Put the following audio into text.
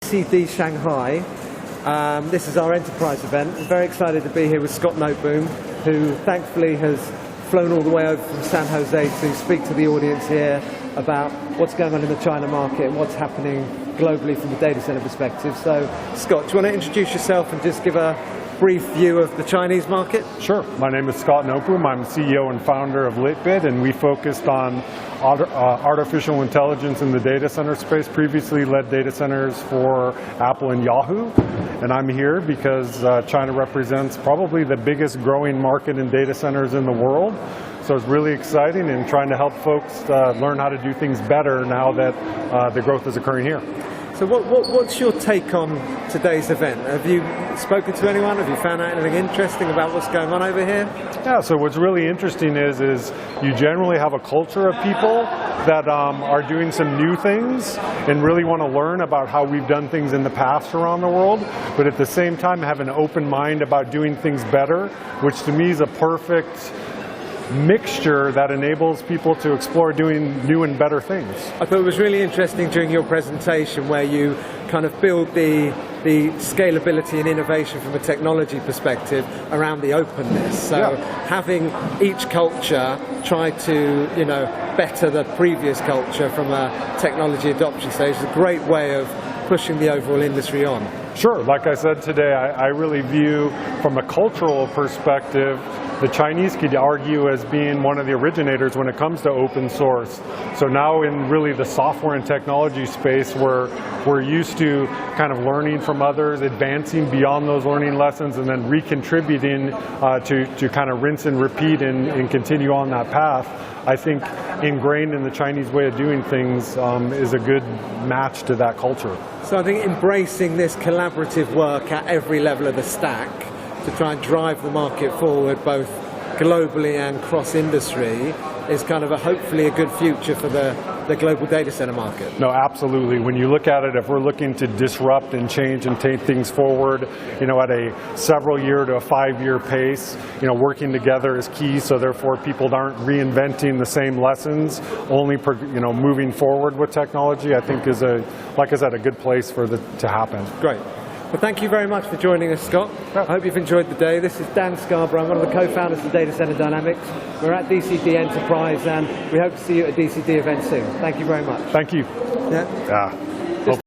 DCD Shanghai. This is our enterprise event. I'm very excited to be here with Scott Noteboom, who thankfully has flown all the way over from San Jose to speak to the audience here about what's going on in the China market and what's happening globally from the data center perspective. So, Scott, do you want to introduce yourself and just give a brief view of the Chinese market? Sure. My name is Scott Noteboom. I'm CEO and founder of Litbit, and we focused on artificial intelligence in the data center space. Previously led data centers for Apple and Yahoo, and I'm here because China represents probably the biggest growing market in data centers in the world. So it's really exciting and trying to help folks learn how to do things better now that the growth is occurring here. So what's your take on today's event? Have you spoken to anyone? Have you found out anything interesting about what's going on over here? Yeah, so what's really interesting is you generally have a culture of people that are doing some new things and really want to learn about how we've done things in the past around the world, but at the same time have an open mind about doing things better, which to me is a perfect mixture that enables people to explore doing new and better things. I thought it was really interesting during your presentation where you kind of build the scalability and innovation from a technology perspective around the openness. So having each culture try to, better the previous culture from a technology adoption stage is a great way of pushing the overall industry on. Sure. Like I said today, I really view from a cultural perspective, the Chinese could argue as being one of the originators when it comes to open source. So now in really the software and technology space, we're used to kind of learning from others, advancing beyond those learning lessons, and then recontributing to kind of rinse and repeat and continue on that path. I think ingrained in the Chinese way of doing things is a good match to that culture. So I think embracing this collaborative work at every level of the stack to try and drive the market forward both globally and cross-industry is kind of hopefully a good future for the global data center market. No, absolutely. When you look at it, if we're looking to disrupt and change and take things forward, at a several year to a 5-year pace, working together is key. So therefore, people aren't reinventing the same lessons, only moving forward with technology. I think is like I said, a good place for that to happen. Great. Well, thank you very much for joining us, Scott. I hope you've enjoyed the day. This is Dan Scarborough. I'm one of the co-founders of Data Center Dynamics. We're at DCD Enterprise, and we hope to see you at a DCD event soon. Thank you very much. Thank you. Yeah.